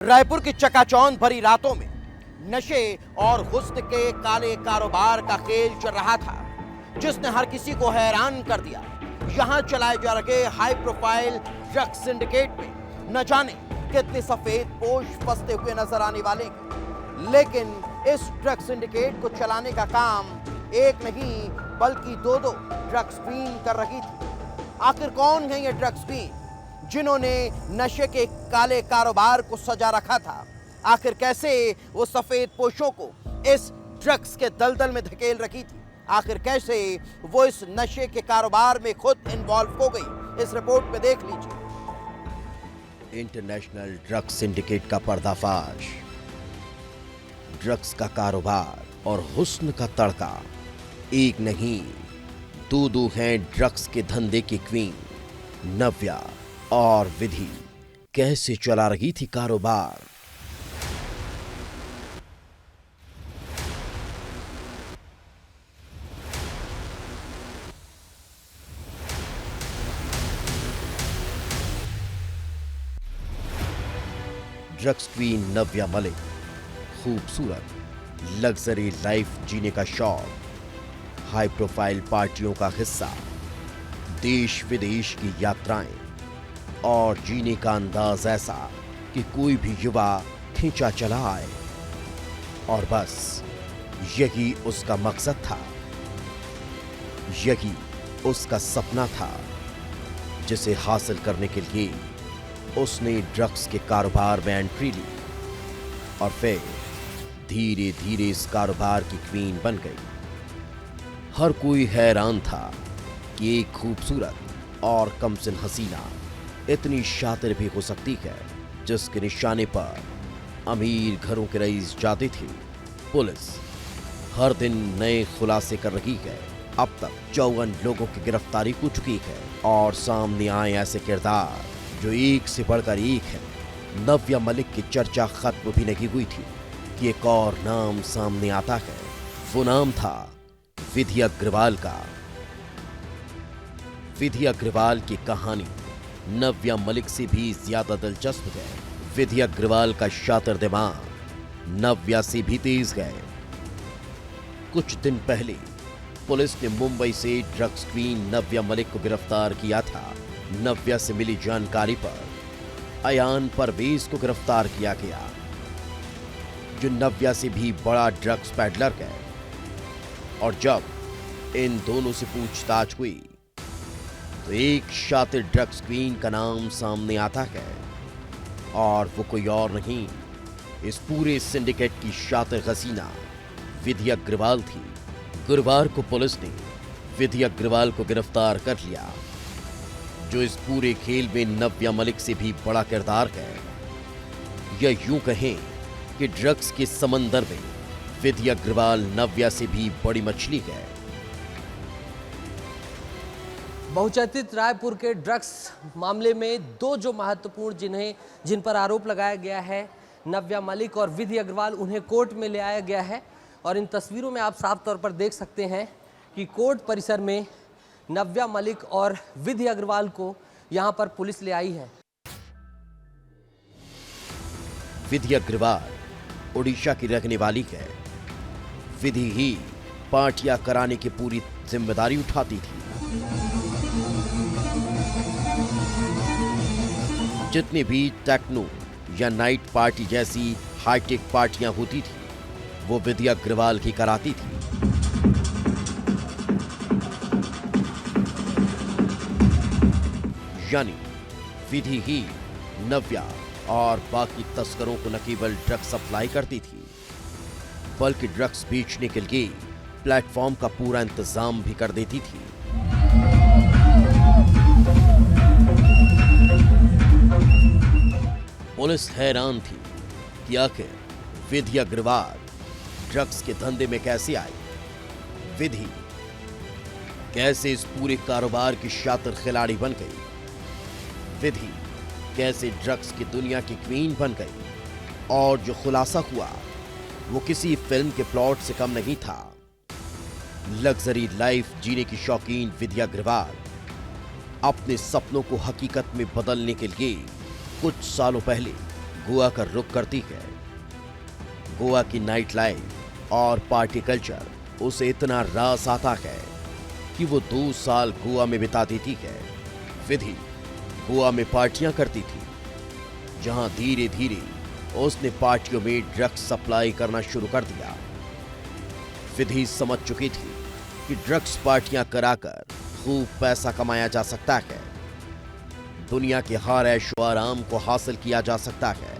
रायपुर की चकाचौंध भरी रातों में नशे और हुस्न के काले कारोबार का खेल चल रहा था, जिसने हर किसी को हैरान कर दिया। यहां चलाए जा रहे हाई प्रोफाइल ड्रग्स सिंडिकेट में न जाने कितने सफेद पोश फंसते हुए नजर आने वाले हैं। लेकिन इस ड्रग्स सिंडिकेट को चलाने का काम एक नहीं बल्कि दो ड्रग्स क्वीन कर रही थी। आखिर कौन है ये ड्रग्स क्वीन जिन्होंने नशे के काले कारोबार को सजा रखा था? आखिर कैसे वो सफेद पोशों को इस ड्रग्स के दलदल में धकेल रखी थी? आखिर कैसे वो इस नशे के कारोबार में खुद इन्वॉल्व हो गई? इस रिपोर्ट में देख लीजिए। इंटरनेशनल ड्रग्स सिंडिकेट का पर्दाफाश। ड्रग्स का कारोबार और हुस्न का तड़का। एक नहीं दो हैं ड्रग्स के धंधे की क्वीन। नव्या और विधि कैसे चला रही थी कारोबार? ड्रग्स क्वीन नव्या मलिक, खूबसूरत, लग्जरी लाइफ जीने का शौक, हाई प्रोफाइल पार्टियों का हिस्सा, देश विदेश की यात्राएं और जीने का अंदाज ऐसा कि कोई भी युवा खींचा चला आए। और बस यही उसका मकसद था, यही उसका सपना था, जिसे हासिल करने के लिए उसने ड्रग्स के कारोबार में एंट्री ली और फिर धीरे धीरे इस कारोबार की क्वीन बन गई। हर कोई हैरान था कि एक खूबसूरत और कमसिन हसीना इतनी शातिर भी हो सकती है, जिसके निशाने पर अमीर घरों के रईस जाते थे। पुलिस हर दिन नए खुलासे कर रही है। अब तक 54 लोगों की गिरफ्तारी हो चुकी है और सामने आए ऐसे किरदार जो एक से बढ़कर एक है। नव्या मलिक की चर्चा खत्म भी नहीं हुई थी कि एक और नाम सामने आता है। वो नाम था विधि अग्रवाल का। विधि अग्रवाल की कहानी नव्या मलिक से भी ज्यादा दिलचस्प है। विधि अग्रवाल का शातिर दिमाग नव्या से भी तेज है। कुछ दिन पहले पुलिस ने मुंबई से ड्रग्स क्वीन नव्या मलिक को गिरफ्तार किया था। नव्या से मिली जानकारी पर अयान परवेज को गिरफ्तार किया गया, जो नव्या से भी बड़ा ड्रग्स पैडलर है। और जब इन दोनों से पूछताछ हुई तो एक शातिर ड्रग्स क्वीन का नाम सामने आता है, और वो कोई और नहीं, इस पूरे सिंडिकेट की शातिर हसीना विधि अग्रवाल थी। गुरुवार को पुलिस ने विधि अग्रवाल को गिरफ्तार कर लिया, जो इस पूरे खेल में नव्या मलिक से भी बड़ा किरदार है। या यूं कहें कि ड्रग्स के समंदर में विधि अग्रवाल नव्या से भी बड़ी मछली है। बहुचर्चित रायपुर के ड्रग्स मामले में दो जो महत्वपूर्ण जिन पर आरोप लगाया गया है, नव्या मलिक और विधि अग्रवाल, उन्हें कोर्ट में ले आया गया है। और इन तस्वीरों में आप साफ तौर पर देख सकते हैं कि कोर्ट परिसर में नव्या मलिक और विधि अग्रवाल को यहां पर पुलिस ले आई है। विधि अग्रवाल ओडिशा की रहने वाली है। विधि ही पार्टियां कराने की पूरी जिम्मेदारी उठाती थी। जितनी भी टेक्नो या नाइट पार्टी जैसी हाईटेक पार्टियां होती थी, वो विधि अग्रवाल की कराती थी। यानी विधि ही नव्या और बाकी तस्करों को न केवल ड्रग्स सप्लाई करती थी, बल्कि ड्रग्स बेचने के लिए प्लेटफॉर्म का पूरा इंतजाम भी कर देती थी। पुलिस हैरान थी कि आखिर विधि अग्रवाल ड्रग्स के धंधे में कैसे आई। विधि कैसे इस पूरे कारोबार की शातिर खिलाड़ी बन गई। विधि कैसे ड्रग्स की दुनिया की क्वीन बन गई। और जो खुलासा हुआ वो किसी फिल्म के प्लॉट से कम नहीं था। लग्जरी लाइफ जीने की शौकीन विधि अग्रवाल अपने सपनों को हकीकत में बदलने के लिए कुछ सालों पहले गोवा का रुख करती है। गोवा की नाइट लाइफ और पार्टी कल्चर उसे इतना रास आता है कि वो 2 साल गोवा में बिता देती है। विधि गोवा में पार्टियां करती थी, जहां धीरे धीरे उसने पार्टियों में ड्रग्स सप्लाई करना शुरू कर दिया। विधि समझ चुकी थी कि ड्रग्स पार्टियां कराकर खूब पैसा कमाया जा सकता है, दुनिया के हर ऐशो आराम को हासिल किया जा सकता है।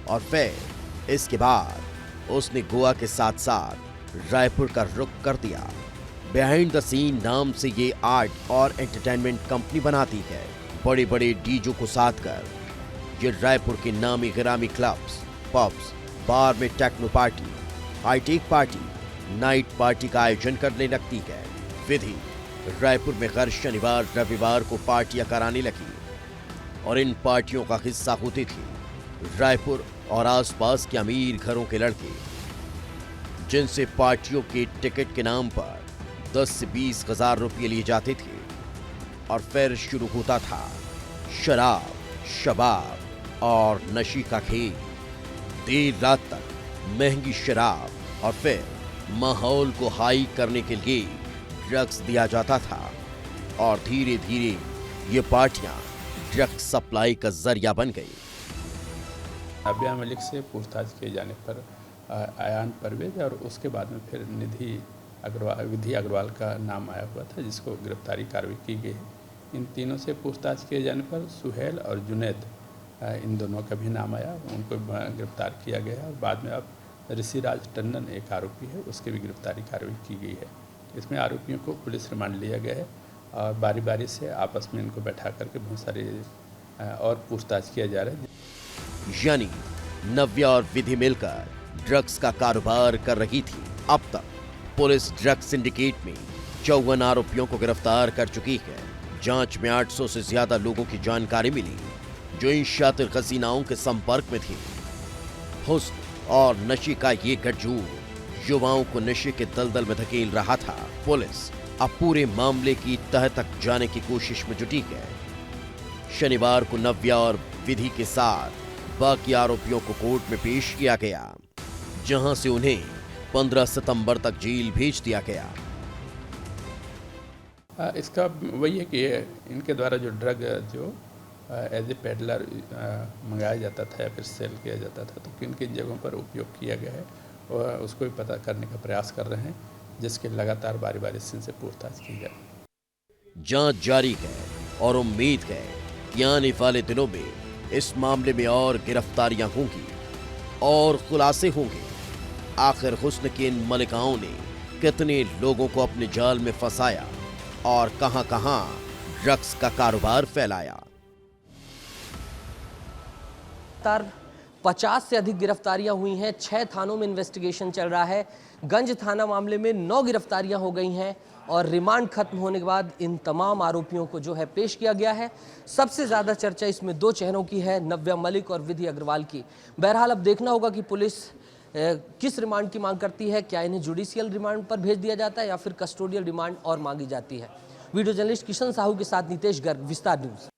और फिर इसके बाद उसने गोवा के साथ साथ रायपुर का रुख कर दिया। बिहाइंड द सीन नाम से ये आर्ट और एंटरटेनमेंट कंपनी बनाती है। बड़े बड़े डीजो को साथ कर ये रायपुर के नामी गिरामी क्लब्स, पब्स, बार में techno party, hi-tech party, night party का आयोजन करने लगती है। विधि रायपुर में हर शनिवार रविवार को पार्टियां कराने लगी और इन पार्टियों का हिस्सा होती थी रायपुर और आसपास के अमीर घरों के लड़के, जिनसे पार्टियों के टिकट के नाम पर 10 से 20 हजार रुपये लिए जाते थे। और फिर शुरू होता था शराब, शबाब और नशे का खेल। देर रात तक महंगी शराब और फिर माहौल को हाई करने के लिए ड्रग्स दिया जाता था और धीरे धीरे ये पार्टियां ड्रग्स सप्लाई का जरिया बन गई। नव्या मलिक से पूछताछ किए जाने पर आयान परवेज और उसके बाद में फिर विधि अग्रवाल का नाम आया हुआ था, जिसको गिरफ्तारी कार्रवाई की गई है। इन तीनों से पूछताछ किए जाने पर सुहेल और जुनैद, इन दोनों का भी नाम आया, उनको गिरफ्तार किया गया और बाद में अब ऋषिराज टंडन एक आरोपी है, उसकी भी गिरफ्तारी कार्रवाई की गई है। इसमें आरोपियों को पुलिस रिमांड लिया गया है और बारी बारी से आपस में इनको बैठा करके बहुत सारे और पूछताछ किया जा रहा है। यानी नव्या और विधि मिलकर ड्रग्स का कारोबार कर रही थी। अब तक पुलिस ड्रग्स सिंडिकेट में 54 आरोपियों को गिरफ्तार कर चुकी है। जांच में 800 से ज्यादा लोगों की जानकारी मिली जो इन शातिर हसीनाओं के संपर्क में थे। हुस्न और नशे का ये गठजोड़ युवाओं को नशे के दलदल में धकेल रहा था। पुलिस अब पूरे मामले की तह तक जाने की कोशिश में जुटी है। शनिवार को नव्या और विधि के साथ बाकी आरोपियों को कोर्ट में पेश किया गया, जहां से उन्हें 15 सितंबर तक जेल भेज दिया गया। इसका वही है कि इनके द्वारा जो ड्रग जो एज ए पेडलर मंगाया जाता था या फिर सेल किया जाता था, तो किन किन जगहों पर उपयोग किया गया है और उसको भी पता करने का प्रयास कर रहे हैं, जिसके लगातार बारी बारी से पूछताछ की जाए। जांच जारी है और उम्मीद है कि आने वाले दिनों में इस मामले में और गिरफ्तारियां होंगी और खुलासे होंगे। आखिर हुस्न की इन मलिकाओं ने कितने लोगों को अपने जाल में फंसाया और कहां-कहां ड्रग्स का कारोबार फैलाया। 50 से अधिक गिरफ्तारियां हुई हैं। 6 थानों में इन्वेस्टिगेशन चल रहा है। गंज थाना मामले में 9 गिरफ्तारियां हो गई हैं और रिमांड खत्म होने के बाद इन तमाम आरोपियों को जो है पेश किया गया है। सबसे ज्यादा चर्चा इसमें 2 चेहरों की है, नव्या मलिक और विधि अग्रवाल की। बहरहाल अब देखना होगा कि पुलिस किस रिमांड की मांग करती है। क्या इन्हें जुडिशियल रिमांड पर भेज दिया जाता है या फिर कस्टोडियल रिमांड और मांगी जाती है। वीडियो जर्नलिस्ट किशन साहू के साथ नितेश गर्ग, विस्तार न्यूज।